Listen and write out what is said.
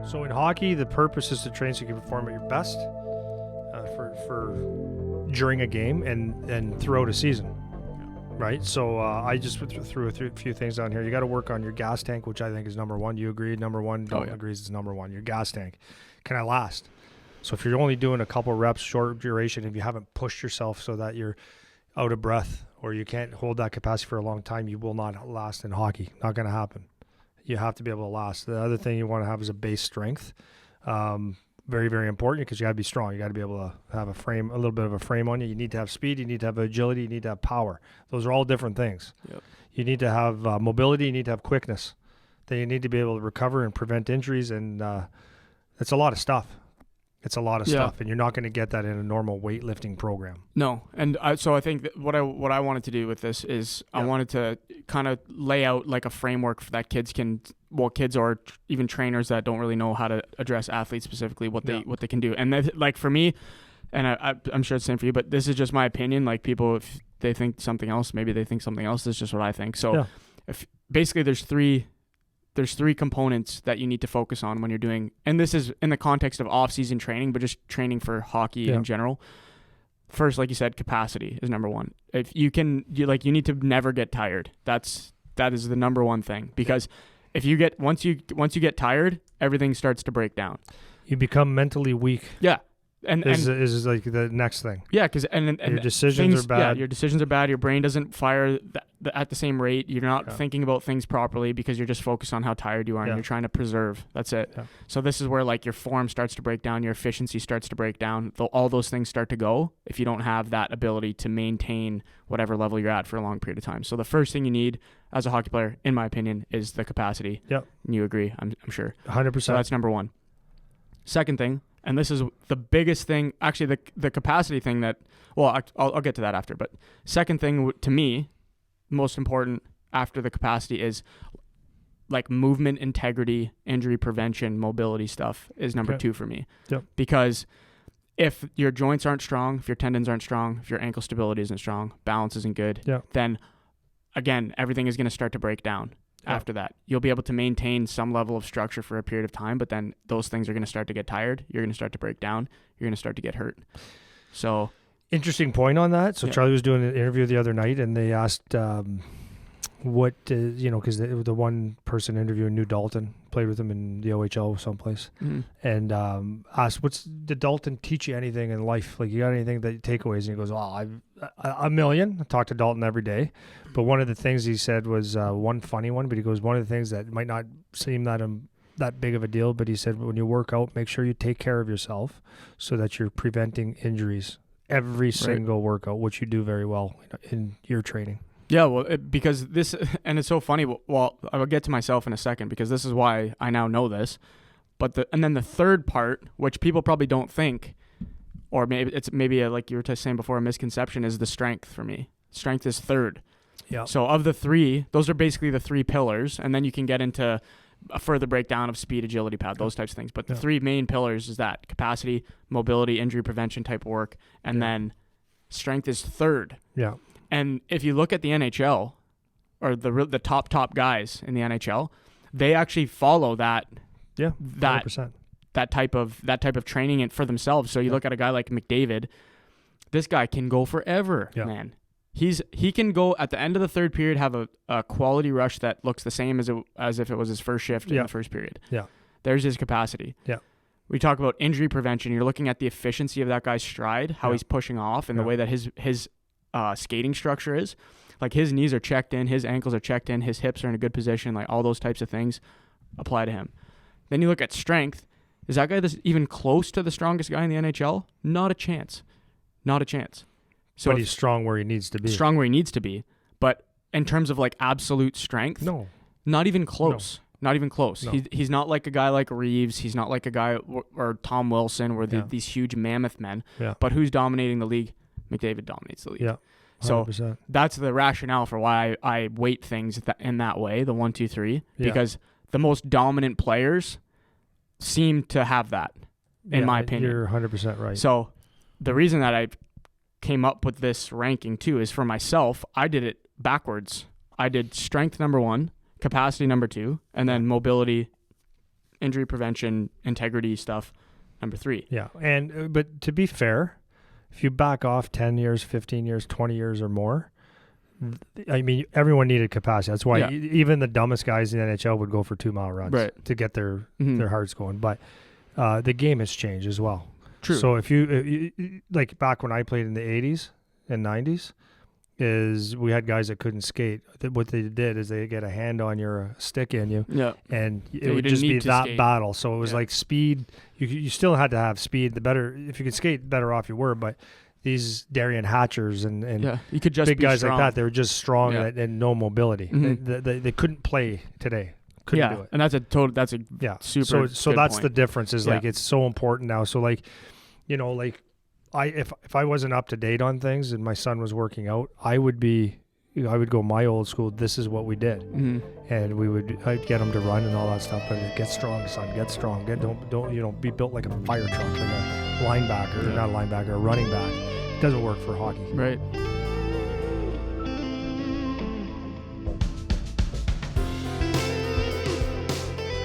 So in hockey, the purpose is to train so you can perform at your best for during a game and throughout a season, right? So I just threw a few things down here. You got to work on your gas tank, which I think is number one. You agree? Number one. Dalton agrees it's number one. Your gas tank. Can I last? So if you're only doing a couple reps, short duration, if you haven't pushed yourself so that you're out of breath or you can't hold that capacity for a long time, you will not last in hockey. Not going to happen. You have to be able to last. The other thing you want to have is a base strength. Very, very important because you got to be strong. You got to be able to have a little bit of a frame on you. You need to have speed. You need to have agility. You need to have power. Those are all different things. Yep. You need to have mobility. You need to have quickness. Then you need to be able to recover and prevent injuries. And it's a lot of stuff. It's a lot of stuff, and you're not going to get that in a normal weightlifting program. No, and so I think that what I wanted to do with this is I wanted to kind of lay out like a framework that kids or even trainers that don't really know how to address athletes specifically what they can do. And like for me, and I'm sure it's the same for you, but this is just my opinion. Like people, if they think something else, maybe they think something else. This is just what I think. So if basically there's three components that you need to focus on when you're doing, and this is in the context of off-season training, but just training for hockey in general. First, like you said, capacity is number one. If you need to never get tired. That is the number one thing, because if you get once you get tired, everything starts to break down. You become mentally weak. Yeah. And is like the next thing. Yeah, because and your decisions are bad. Yeah, your decisions are bad. Your brain doesn't fire at the same rate. You're not thinking about things properly because you're just focused on how tired you are and you're trying to preserve. That's it. Yeah. So this is where like your form starts to break down, your efficiency starts to break down. All those things start to go if you don't have that ability to maintain whatever level you're at for a long period of time. So the first thing you need as a hockey player, in my opinion, is the capacity. Yep. And you agree, I'm sure. 100%. So that's number one. Second thing. And this is the biggest thing, actually the capacity thing I'll get to that after. But second thing to me, most important after the capacity is like movement integrity, injury prevention, mobility stuff is number two for me. Yep. Because if your joints aren't strong, if your tendons aren't strong, if your ankle stability isn't strong, balance isn't good, then again, everything is going to start to break down. After that, you'll be able to maintain some level of structure for a period of time, but then those things are going to start to get tired. You're going to start to break down. You're going to start to get hurt. So, interesting point on that. So Charlie was doing an interview the other night, and they asked what because the one person interviewing knew Dalton, played with him in the OHL someplace, and asked, did Dalton teach you anything in life? Like, you got anything that takeaways? And he goes, I've a million. I talk to Dalton every day. But one of the things he said was one funny one, but he goes, one of the things that might not seem that big of a deal, but he said, when you work out, make sure you take care of yourself so that you're preventing injuries every single workout, which you do very well in your training. Yeah, well, because this, and it's so funny. Well, I will get to myself in a second because this is why I now know this. But then the third part, which people probably don't think, or maybe it's like you were saying before, a misconception, is the strength for me. Strength is third. Yeah. So of the three, those are basically the three pillars, and then you can get into a further breakdown of speed, agility, pad, those types of things. But the three main pillars is that capacity, mobility, injury prevention type of work, and then strength is third. Yeah. And if you look at the NHL, or the top guys in the NHL, they actually follow that. Yeah. 100%. That type of training for themselves. So you look at a guy like McDavid. This guy can go forever, man. He can go at the end of the third period, have a quality rush that looks the same as if it was his first shift in the first period. Yeah. There's his capacity. Yeah. We talk about injury prevention. You're looking at the efficiency of that guy's stride, how he's pushing off, and the way that his skating structure is. Like, his knees are checked in, his ankles are checked in, his hips are in a good position. Like, all those types of things apply to him. Then you look at strength. Is that guy even close to the strongest guy in the NHL? Not a chance. Not a chance. So but he's strong where he needs to be. Strong where he needs to be. But in terms of like absolute strength, not even close. No. Not even close. No. He's not like a guy like Reeves. He's not like a guy or Tom Wilson, where these huge mammoth men. Yeah. But who's dominating the league? McDavid dominates the league. Yeah. 100%. So that's the rationale for why I weight things in that way, the 1, 2, 3, because the most dominant players seem to have that, in my opinion. You're 100% right. So the reason that I came up with this ranking too is for myself. I did it backwards. I did strength number 1, capacity number 2, and then mobility injury prevention, integrity stuff, number 3. Yeah. And but to be fair, if you back off 10 years, 15 years, 20 years or more, I mean, everyone needed capacity. That's why even the dumbest guys in the NHL would go for 2-mile runs to get their hearts going. But the game has changed as well. True. So if you like back when I played in the 80s and 90s, is we had guys that couldn't skate. What they did is they get a hand on your stick in you, and it would just be that battle. So it was like speed. You still had to have speed. The better if you could skate, the better off you were. But these Darian Hatchers and you could just big be guys strong. like that, they were just strong and no mobility. They couldn't play today. Couldn't do it. And that's a super. So that's point. the difference. Is like it's so important now. So like, like. If I wasn't up to date on things and my son was working out, I would go my old school. This is what we did, and I'd get him to run and all that stuff. But get strong, son. Get strong. Don't be built like a fire truck, like a linebacker, not a linebacker, a running back. It doesn't work for hockey. Right.